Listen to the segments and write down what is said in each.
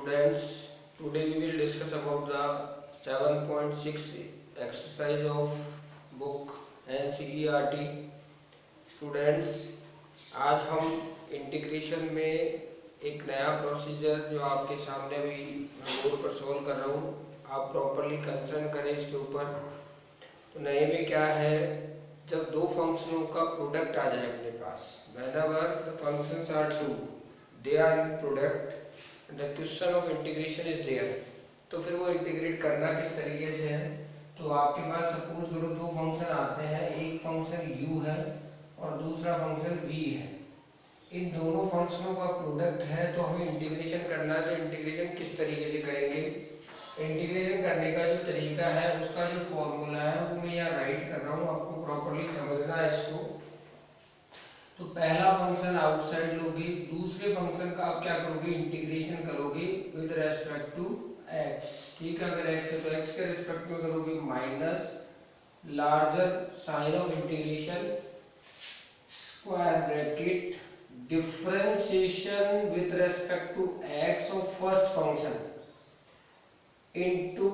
Students, today we will discuss about the 7.6 exercise of book NCERT. Students, आज हम integration में एक नया प्रोसीजर जो आपके सामने भी मैं बोर्ड पर सोल्व कर रहा हूँ, आप प्रॉपरली कंसर्न करें इसके ऊपर। तो नए में क्या है, जब दो फंक्शनों का प्रोडक्ट आ जाए अपने पास, whenever the functions are two, they are in product, the question of integration is there, तो फिर वो इंटीग्रेट करना किस तरीके से है। तो आपके पास सपोज करो दो फंक्शन आते हैं, एक फंक्शन u है और दूसरा फंक्शन v है। इन दोनों फंक्शनों का प्रोडक्ट है, तो हमें इंटीग्रेशन करना है। तो इंटीग्रेशन किस तरीके से करेंगे, इंटीग्रेशन करने का जो तरीका है उसका जो फॉर्मूला है वो मैं यहाँ राइट कर रहा हूँ, आपको प्रॉपर्ली समझना है इसको। तो पहला फंक्शन आउटसाइड लोगे, दूसरे फंक्शन का आप क्या करोगे, इंटीग्रेशन करोगे विद रेस्पेक्ट टू x। ठीक है, अगर x है तो x के रिस्पेक्ट में करोगे minus larger sign of integration square bracket differentiation with respect to x of first function into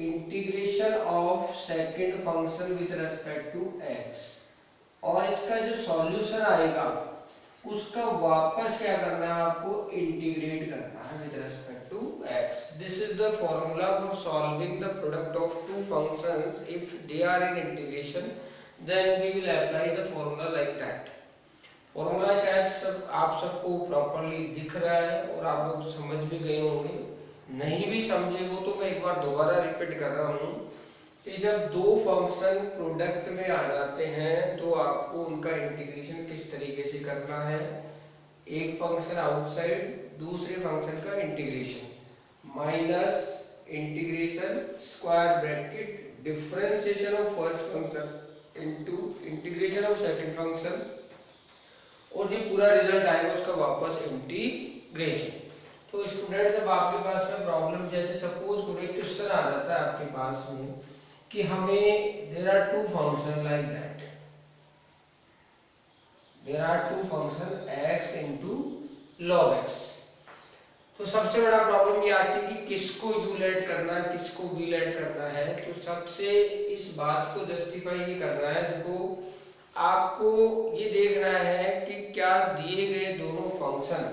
integration of second function with respect to x, और इसका जो सॉल्यूशन आएगा उसका वापस क्या करना है, आपको इंटीग्रेट करना है with respect to x। This is the formula for solving the product of two functions if they are in integration, then we will apply the formula like that. Formula शायद सब आप सबको प्रॉपर्ली दिख रहा है और आप लोग समझ भी गए होंगे। नहीं भी समझे हो तो मैं एक बार दोबारा रिपीट कर रहा हूँ कि जब दो फंक्शन प्रोडक्ट में आ जाते हैं तो आपको उनका इंटीग्रेशन किस तरीके से करना है। एक फंक्शन आउटसाइड, दूसरे फंक्शन का integration, minus integration square bracket differentiation of first function into integration of second function, और जो पूरा रिजल्ट आएगा उसका वापस इंटीग्रेशन। तो स्टूडेंट्स, अब आपके पास में प्रॉब्लम, जैसे सपोज करो एक क्वेश्चन आ जाता है आपके पास में कि हमें there are two function like that, there are two function x into log x। तो सबसे बड़ा प्रॉब्लम ये आती है कि किसको u लेट करना है, किसको v लेट करना है। तो सबसे इस बात को जस्टिफाई ये करना है, देखो आपको ये देखना है कि क्या दिए गए दोनों फंक्शन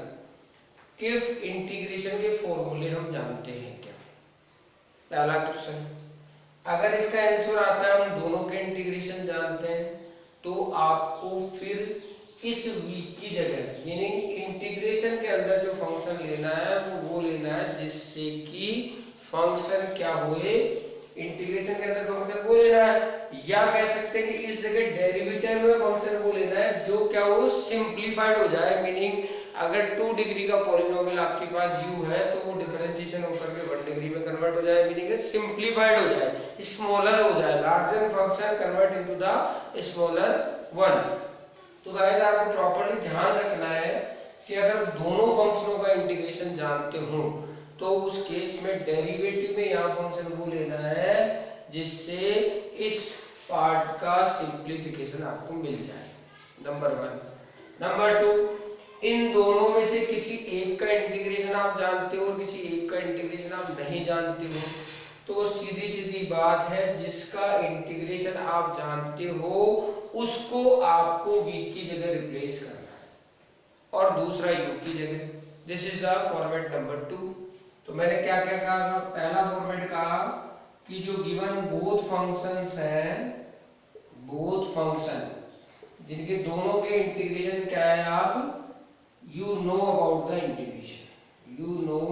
के इंटीग्रेशन के फॉर्मूले हम जानते हैं क्या। पहला क्वेश्चन, अगर इसका आंसर आता है हम दोनों के इंटीग्रेशन जानते हैं, तो आपको फिर इस v की जगह यानी इंटीग्रेशन के अंदर जो फंक्शन लेना है वो लेना है जिससे कि फंक्शन क्या होए, इंटीग्रेशन के अंदर फंक्शन वो लेना है, या कह सकते हैं कि इस जगह डेरिवेटिव में फंक्शन वो लेना है जो क्या हो, सिंपलीफाइड हो जाए। मीनिंग अगर 2 डिग्री का पॉलिनोमियल आपके पास u है तो वो डिफरेंशिएशन होकर के 1 डिग्री में कन्वर्ट हो जाए, मीनिंग सिंपलीफाइड हो जाए, स्मॉलर हो जाए, larger function convert into the smaller one. तो गाइस आपको प्रॉपर्ली ध्यान रखना है कि अगर दोनों फंक्शनों का इंटीग्रेशन जानते हो तो उस केस में डेरिवेटिव में यहाँ फंक्शन वो लेना है जिससे इस पार्ट का सिंपलीफिकेशन आपको मिल जाए, नंबर 1। नंबर 2, इन दोनों में से किसी एक का इंटीग्रेशन आप जानते हो और किसी एक का इंटीग्रेशन आप नहीं जानते हो, तो सीधी सीधी बात है जिसका इंटीग्रेशन आप जानते हो उसको आपको v की जगह रिप्लेस करना है और दूसरा u की जगह। This is the format number 2। तो मैंने क्या क्या कहा, पहला फॉर्मेट कहा कि जो गिवन बोथ फंक्शंस हैं, बोथ फंक्शन जिनके दोनों के इंटीग्रेशन क्या है, आप you know about the integration, you know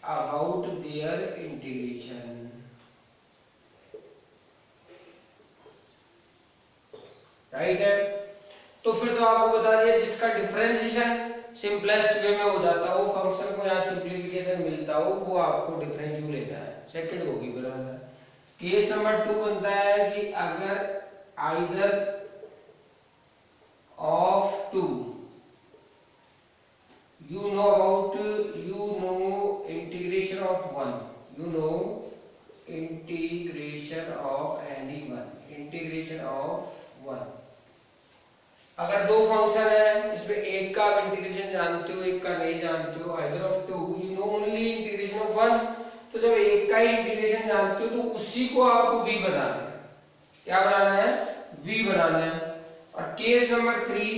about their integration, right है। तो फिर तो आपको बता दिया जिसका डिफरेंशिएशन सिंपलेस्ट वे में हो जाता हो, फंक्शन को यहाँ सिंपलीफिकेशन मिलता हो, वो आपको डिफरेंस यू लेना है, सेकंड होगी बराबर। केस नंबर 2 बनता है कि अगर either of 2, you know about, you know integration of one, you know integration of any one, integration of one। अगर दो फंक्शन है इसमें एक का इंटीग्रेशन जानते हो एक का नहीं जानते हो, either of 2, you know only one. तो जब एक का ही इंटीग्रेशन जानते हो तो उसी को आपको v बनाना है। क्या बनाना है? v बनाना है। और केस नंबर 3,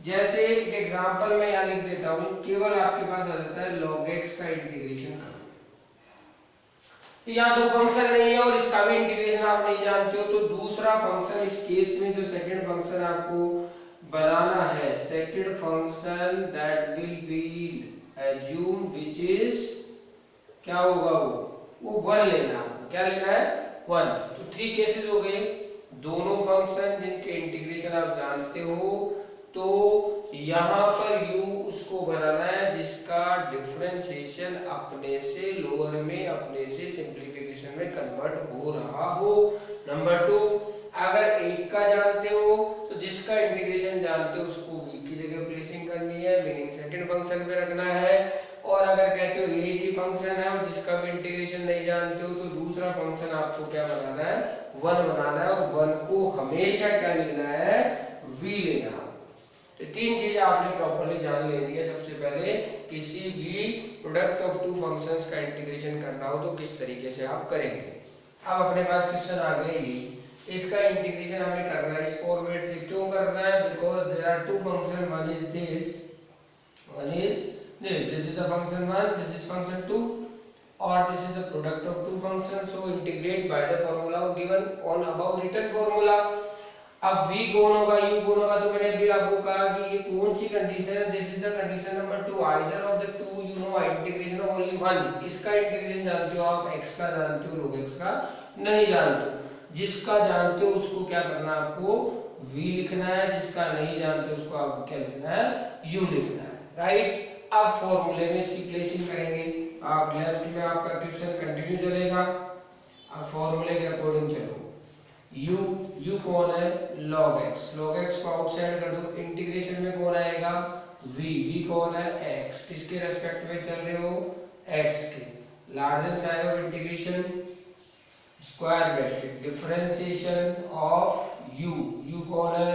जैसे एक एग्जांपल मैं यहाँ लिख देता हूँ, केवल आपके पास आ जाता है log x का इंटीग्रेशन करो। यहाँ दो फंक्शन नहीं है और इसका भी इंटीग्रेशन आप नहीं जानते हो, तो दूसरा फंक्शन इस केस में जो सेकंड फंक्शन आपको बनाना है, second function that will be assume which is क्या होगा, वो 1 लेना है। क्या लेना है? 1। तो 3 केसेस हो गए, दोनों फंक्शन जिनके इंटीग्रेशन आप जानते हो, तो यहाँ पर u उसको बनाना है जिसका डिफरेंशिएशन अपने से लोअर में अपने से सिंपलीफिकेशन में कन्वर्ट हो रहा हो। नंबर 2, अगर एक का जानते हो तो जिसका इंटीग्रेशन जानते हो उसको v की जगह प्लेसिंग करनी है, मीनिंग सेकंड फंक्शन पे रखना है। और अगर कहते हो एक ही फंक्शन है और जिसका भी इंटीग्रेशन नहीं जानते हो तो दूसरा फंक्शन आपको क्या बनाना है? 1 बनाना है। और 1 को हमेशा क्या लेना है? v लेना है। तो 3 चीजें आपने प्रॉपर्ली जान लेनी है। सबसे पहले किसी भी प्रोडक्ट ऑफ टू फंक्शंस का इंटीग्रेशन करना हो तो किस तरीके से आप करेंगे। अब अपने पास क्वेश्चन आ गए ये, इसका इंटीग्रेशन हमें करना है इस फॉर्मेट से। क्यों करना है? Because there are two function, one is this, one is this is the function 1, this is function 2, or this is the product of two functions. So integrate by the formula given on above written formula. अब v कौन होगा, u कौन होगा, तो मैंने अभी आपको कहा कि ये कौन सी कंडीशन है, this is the condition number 2, either of the two you know integration of only one. इसका इंटीग्रेशन जानते हो आप, x का जानते हो, log x का नहीं जानते हो। जिसका जानते हो उसको क्या करना है, आपको v लिखना है, जिसका नहीं जानते उसको आपको क्या लिखना है, u लिखना है, राइट। अब फॉर्मूले में इसकी प्लेसिंग करेंगे। आप लेफ्ट में आपका क्वेश्चन कंटिन्यू चलेगा, अब फॉर्मूले के अकॉर्डिंग चलो। u कौन है? log x, log x को आउटसाइड कर दो, इंटीग्रेशन में कौन आएगा? v कौन है? x, किसके रेस्पेक्ट में चल रहे हो? x के। Larger sign of integration, square bracket, differentiation of u कौन है?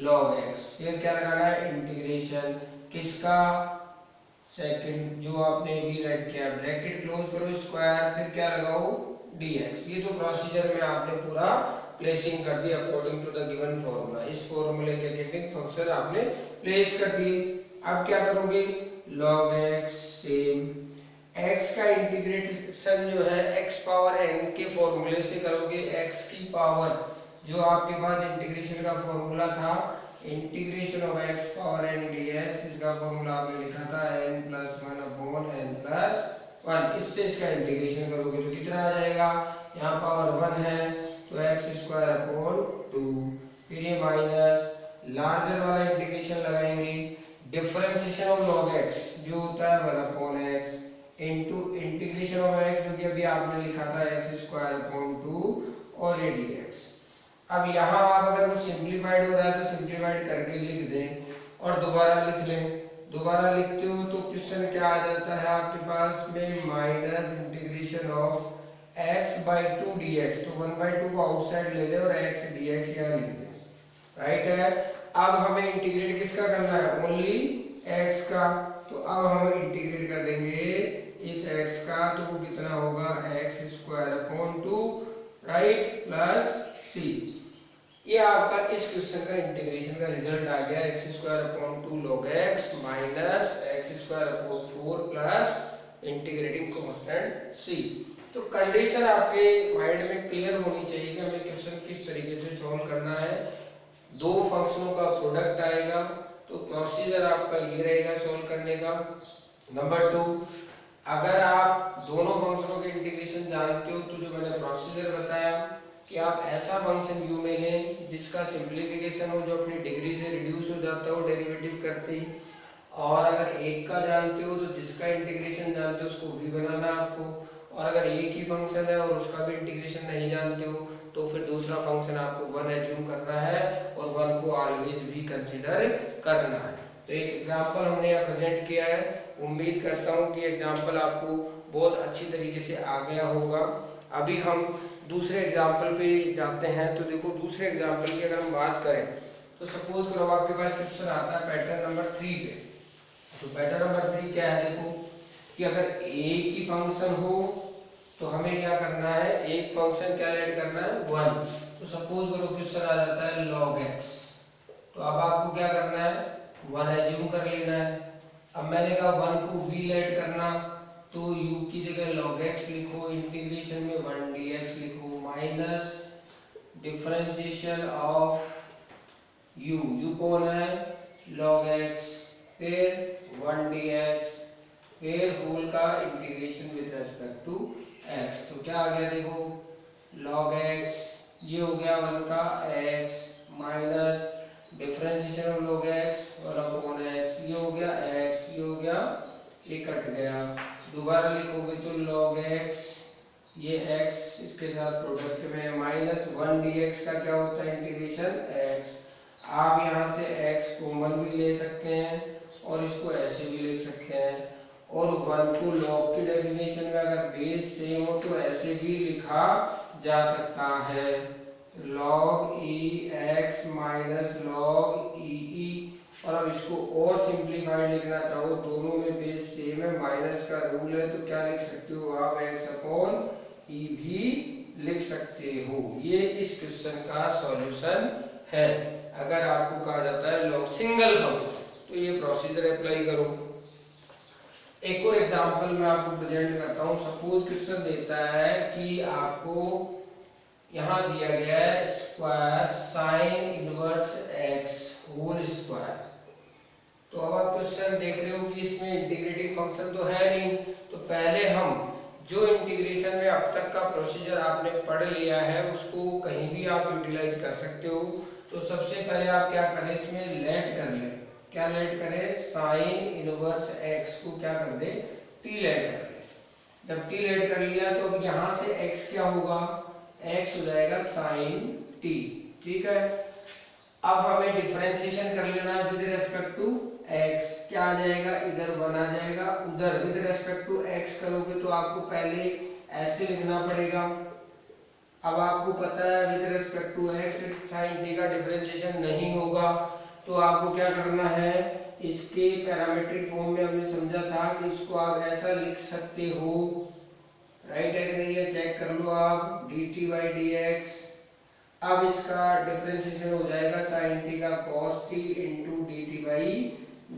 log x। फिर क्या लगाना है? इंटीग्रेशन किसका? सेकंड जो आपने v लेट किया, ब्रैकेट क्लोज करो, स्क्वायर, फिर क्या लगाओ? dx। ये तो प्रोसीजर में आपने पूरा प्लेसिंग कर दी according to the given formula. इस फॉर्मूले के अकॉर्डिंग फंक्शन आपने प्लेस कर दिए। अब क्या करोगे? log x सेम, x का इंटीग्रेशन जो है x पावर n के फॉर्मूले से करोगे। x की पावर जो आपके पास इंटीग्रेशन का फॉर्मूला था, integration of x power n dx, इसका फॉर्मूला आपने लिखा था n + 1 अपॉन n + 1। इससे इसका इंटीग्रेशन करोगे तो कितना आ जाएगा? यहाँ पावर 1 है तो x² अपॉन 2, फिर ये माइनस, लार्जर वाला इंटीग्रेशन लगाएंगे, डिफरेंशिएशन ऑफ log x जो होता है 1 upon x into integration of x जो कि अभी आपने लिखा था x² अपॉन 2 और ये dx। अब यहाँ आप अगर कुछ सिंपलीफाइड हो रहा है तो सिंपलीफाइड करके लिख दें और दोबारा लिख लें। दोबारा लिखते हो तो क्वेश्चन क्या आ जाता है आपके पास में, minus integration of x/2 dx। तो 1/2 को आउटसाइड ले लें और x dx यहाँ लिख दें, राइट है। अब हमें इंटीग्रेट किसका करना है? ओनली x का। तो अब हम इंटीग्रेट कर देंगे इस x का, तो वो कितना होगा? x² upon 2, right, plus c। ये आपका इस क्वेश्चन का इंटीग्रेशन का रिजल्ट आ गया, x² upon 2 log x minus x² upon 4 plus integrating constant c। तो कंडीशन आपके माइंड में क्लियर होनी चाहिए कि हमें क्वेश्चन किस तरीके से सॉल्व करना है। दो फंक्शनों का प्रोडक्ट आएगा तो प्रोसीजर आपका ये रहेगा सॉल्व करने का। नंबर 2, अगर आप दोनों फंक्शनों के इंटीग्रेशन जानते हो तो जो मैंने प्रोसीजर बताया कि आप ऐसा फंक्शन u में लें जिसका सिंपलीफिकेशन हो, जो अपनी डिग्री से रिड्यूस हो जाता हो डेरिवेटिव करते ही। और अगर एक का जानते हो तो जिसका इंटीग्रेशन जानते हो उसको v बनाना आपको। और अगर एक ही फंक्शन है और उसका भी इंटीग्रेशन नहीं जानते हो तो फिर दूसरा फंक्शन आपको 1 एज्यूम करना है और 1 को ऑलवेज भी कंसीडर करना है। तो एक एग्जांपल हमने यहाँ प्रेजेंट किया है, उम्मीद करता हूँ कि एग्जांपल आपको बहुत अच्छी तरीके से आ गया होगा। अभी हम दूसरे एग्जाम्पल पे जाते हैं। तो देखो दूसरे एग्जाम्पल की अगर हम बात करें तो सपोज करो आपके पास क्वेश्चन आता है पैटर्न नंबर 3 पे। तो पैटर्न नंबर 3 क्या है? देखो कि अगर एक ही फंक्शन हो तो हमें क्या करना है, एक फंक्शन क्या ऐड करना है, 1। तो सपोज करो क्वेश्चन आ जाता है log x, तो अब आपको क्या करना है, 1 एज्यूम कर लेना है। अब मैंने कहा 1 को v ऐड करना, तो u की जगह log x लिखो, इंटीग्रेशन में 1 dx लिखो, माइनस डिफरेंशिएशन ऑफ u कौन है, log x, फिर 1 dx, फिर होल का integration with respect to x। तो क्या आ गया देखो, log x, ये हो गया 1 का x, minus differentiation of log x और अपॉन x, ये हो गया x, ये हो गया, ये कट गया। दोबारा लिखोगे तो log x, ये x इसके साथ प्रोडक्ट में, माइनस 1 dx का क्या होता है, इंटीग्रेशन x। आप यहाँ से x कॉमन भी ले सकते हैं और इसको ऐसे भी लिख सकते हैं, और 1 को log की डेफिनेशन में अगर बेस सेम हो तो ऐसे भी लिखा जा सकता है, log e x minus log e e। और अब इसको और सिंप्लीफाइड लिखना चाहो, दोनों में बेस सेम है, माइनस का रूल है, तो क्या लिख सकते हो आप, x अपॉन e भी लिख सकते हो। ये इस क्वेश्चन का सॉल्यूशन है। अगर आपको कहा जाता है log सिंगल फंक्शन, तो ये प्रोसीजर अप्लाई करो। एक और एग्जांपल मैं आपको प्रेजेंट करता हूँ। सपोज क्वेश्चन देता है कि आपको यहाँ दिया गया है square sine inverse x whole square. तो अब आप क्वेश्चन देख रहे हो कि इसमें इंटीग्रेटिंग फंक्शन तो है नहीं, तो पहले हम जो इंटीग्रेशन में अब तक का प्रोसीजर आपने पढ़ लिया है उसको कहीं भी आप यूटिलाइज कर सकते हो। तो सबसे पहले आप क्या करें, इसमें लेट कर लें, क्या लेट करें, साइन इनवर्स x को क्या कर दे, t लेट कर ले। जब t लेट कर लिया तो अब यहाँ से x क्या होगा, x हो जाएगा साइन t, ठीक है। अब हमें डिफरेंशिएशन कर लेना है विद रिस्पेक्ट टू x, क्या आ जाएगा, इधर 1 आ जाएगा, उधर विद रिस्पेक्ट टू x करोगे तो आपको पहले ऐसे लिखना पड़ेगा। अब आपको पता है with respect to x sin t का डिफरेंशिएशन नहीं होगा, तो आपको क्या करना है, इसके पैरामीट्रिक फॉर्म में हमने समझा था कि इसको आप ऐसा लिख सकते हो, राइट है कि नहीं है, चेक कर लो आप, dt by dx। अब इसका डिफरेंशिएशन हो जाएगा sin t का cos t into dt by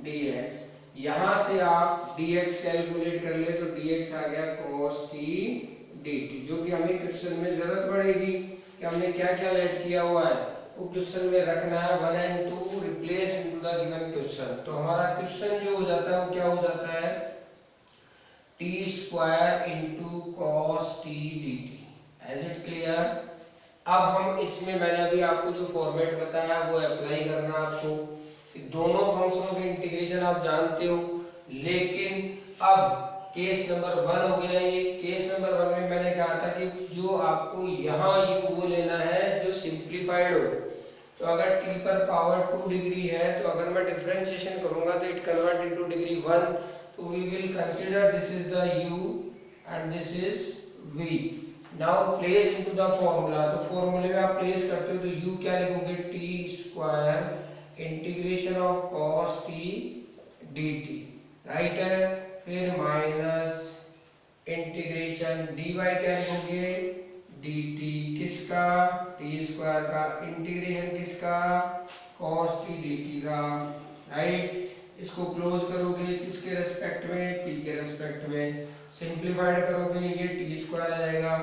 dx। यहाँ से आप dx कैलकुलेट कर ले तो dx आ गया cos t dt, जो कि हमें क्वेश्चन में जरूरत पड़ेगी कि हमने क्या क्या लेट किया हुआ है, वो क्वेश्चन में रखना है 1 and 2 replace into the given question. तो हमारा क्वेश्चन जो हो जाता है वो क्या हो जाता है, t square into cos t dt। As it clear. अब हम इसमें मैंने अभी आपको जो फॉर्मेट बताया वो अप्लाई करना आपको। दोनों फंक्शनों के इंटीग्रेशन आप जानते हो, लेकिन अब केस नंबर 1 हो गया ये। केस नंबर 1 में मैंने कहा था कि जो आपको यहाँ u वो लेना है जो सिंप्लीफाइड हो। तो अगर t पर पावर 2 डिग्री है तो अगर मैं डिफरेंशिएशन करूंगा तो इट कन्वर्ट इनटू डिग्री 1। तो we will consider this is the u and this is v। Now place into the formula. तो फॉर्मूले में आप प्लेस करते हो तो u क्या लिखोगे, t square integration of cos t dt, right है। फिर माइनस इंटीग्रेशन dy क्या लिखोगे, dt किसका, t स्क्वायर का, इंटीग्रेशन किसका, cos t dt का, राइट। इसको क्लोज करोगे किसके रेस्पेक्ट में, t के रेस्पेक्ट में। सिंप्लीफाइड करोगे ये t स्क्वायर आ जाएगा।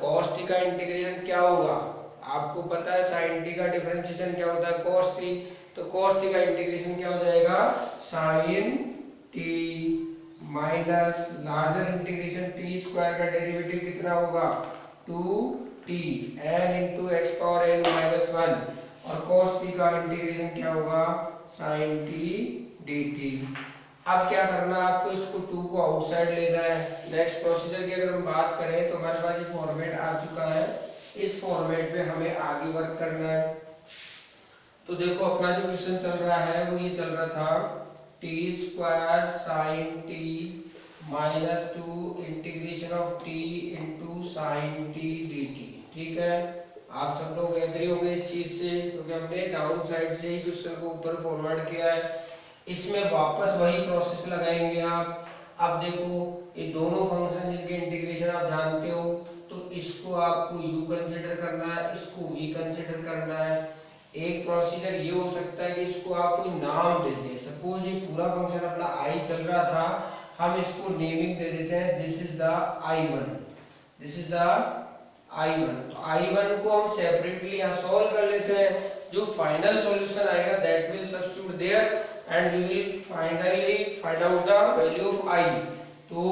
cos t का इंटीग्रेशन क्या होगा, आपको पता है sin t का डिफरेंशिएशन क्या होता है, cos t। तो cos t का इंटीग्रेशन क्या हो जाएगा, sin t minus larger integration t square का डेरिवेटिव कितना होगा, 2t n into x power n minus 1। और cos t का इंटीग्रेशन क्या होगा, sin t dt। अब क्या करना है आपको, इसको 2 को आउटसाइड लेना है। नेक्स्ट प्रोसीजर की अगर हम बात करें तो हमारे पास ये फॉर्मेट आ चुका है, इस फॉर्मेट पे हमें आगे वर्क करना है। तो देखो अपना जो क्वेश्चन चल रहा है वो ये चल रहा था, t square sin t minus 2 integration of t into sin t dt, ठीक है। आप सब लोग एग्री होंगे इस चीज से, क्योंकि हमने डाउन साइड से ही क्वेश्चन को ऊपर फॉरवर्ड किया है। इसमें वापस वही प्रोसेस लगाएंगे आप। अब देखो ये दोनों फंक्शन जिनके इंटीग्रेशन आप जानते हो, तो इसको आपको u कंसीडर करना है, इसको v कंसीडर करना है। एक प्रोसीजर ये हो सकता है कि इसको आप कोई नाम दे दें। सपोज ये पूरा फंक्शन अपना i चल रहा था, हम इसको नेमिंग दे देते हैं this is the i1, this is the i1। तो i1 को हम सेपरेटली यहाँ सॉल्व कर लेते हैं। जो फाइनल सॉल्यूशन आएगा that will substitute there and we will finally find out the value of i। तो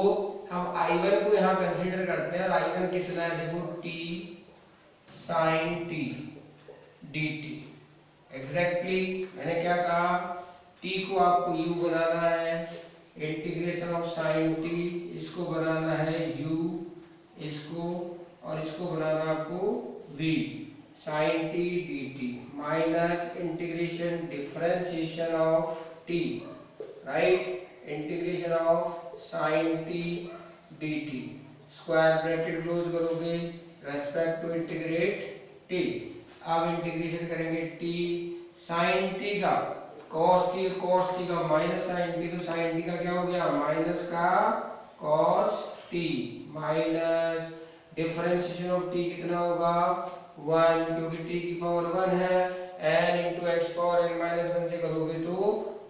हम i1 को यहाँ कंसीडर करते हैं और i1 कितना है, देखो t sin t dt। Exactly मैंने क्या कहा, t को आपको u बनाना है, इंटीग्रेशन ऑफ sin t, इसको बनाना है u, इसको और इसको बनाना आपको v sin t dt minus integration differentiation of t, right, integration of sin t dt, square bracket close करोगे रेस्पेक्ट टू इंटीग्रेट t। अब इंटीग्रेशन करेंगे t sin t का cos t का माइनस sin t, तो sin t का क्या हो गया, माइनस का cos t minus differentiation of t कितना होगा 1, क्योंकि t की पावर 1 है, n into x power n minus 1 से करोगे तो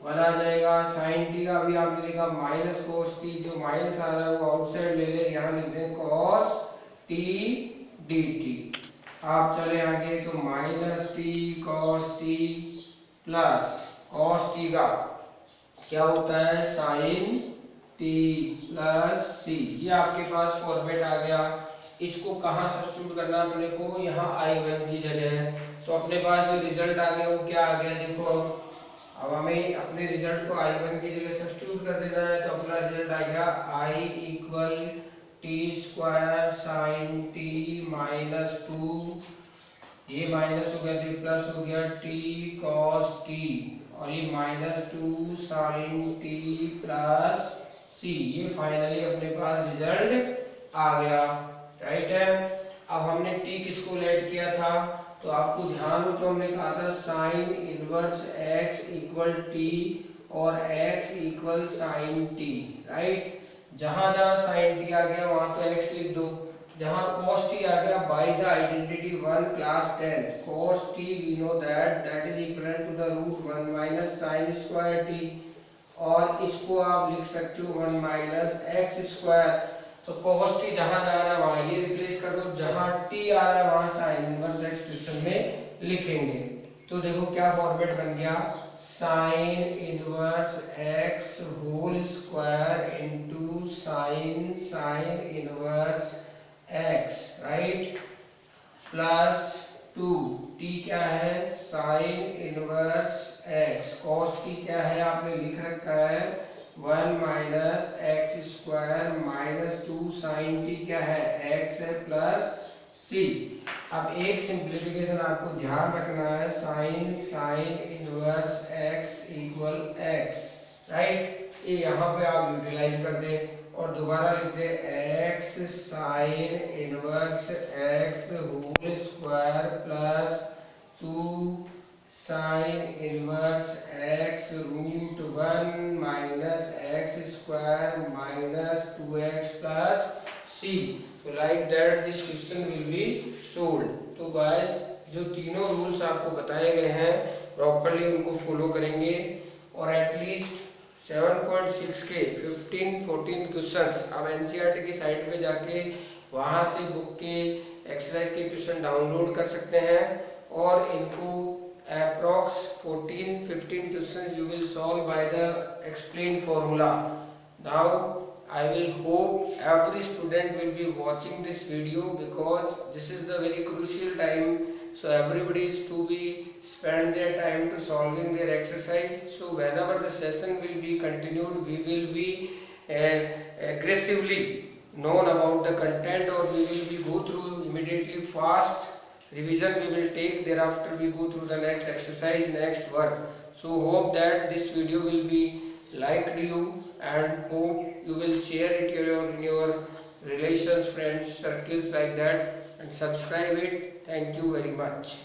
1 आ जाएगा। sin t का अभी आपने लिखा माइनस cos t, जो माइनस आ रहा है वो आउटसाइड ले ले, यहाँ लिख दें cos t dt। आप चले आगे तो minus t cos t plus cos t का क्या होता है sin t प्लस c। ये आपके पास फॉर्मेट आ गया। इसको कहाँ सब्स्टिट्यूट करना है अपने को, यहाँ i1 की जगह। तो अपने पास जो रिजल्ट आ गया वो क्या आ गया, देखो अब हमें अपने रिजल्ट को i1 की जगह सब्स्टिट्यूट कर देना है। तो अपना रिजल्ट आ गया i equal T square sine T minus 2, ये माइनस हो गया तो प्लस हो गया टी कॉस टी, और ये माइनस 2 साइन टी प्लस सी। ये फाइनली अपने पास रिजल्ट आ गया, राइट है। अब हमने टी किसको लेट किया था, तो आपको ध्यान हो तो हमने कहा था sine inverse x equal t और x equal sine t, right. जहां जहां साइन टी आ गया वहां तो x लिख दो, जहां cos t आ गया by the identity 1 class 10 cos t we know that is equal to the root 1 minus sine square t, और इसको आप लिख सकते हो 1 माइनस x स्क्वायर। तो cos t जहां जा रहा है वहां ये रिप्लेस कर दो, जहां t आ रहा है वहां sin इनवर्स एक्सप्रेशन में लिखेंगे। तो देखो क्या फॉर्मेट बन गया, sin inverse x whole square into sin inverse x, right, plus 2 t क्या है sin inverse x, cos t क्या है आपने लिख रखा है 1 minus x square minus 2 sine t क्या है x है प्लस c। अब एक सिंप्लीफिकेशन आपको ध्यान रखना है, sign inverse x equal x, right. ये यहाँ पे आप यूटिलाइज कर दे और दोबारा लिख दे x sine inverse x whole square plus 2 sine inverse x root 1 minus x square minus 2x plus c। तो like that this question will be solved. तो गाइस जो तीनों रूल्स आपको बताए गए हैं प्रॉपर्ली उनको फॉलो करेंगे और एटलीस्ट 7.6 के 15-14 क्वेश्चंस आप एनसीईआरटी की साइट पे जाके वहां से बुक के एक्सरसाइज के क्वेश्चन डाउनलोड कर सकते हैं और इनको approx 14-15 questions you will solve by the explained formula. Now I will hope every student will be watching this video because this is the very crucial time, so everybody is to be spend their time to solving their exercise. So whenever the session will be continued we will be aggressively known about the content or we will be go through immediately fast revision we will take, thereafter we go through the next exercise, next work. So hope that this video will be liked you and hope you will share it in your relations, friends, circles like that and subscribe it. Thank you very much.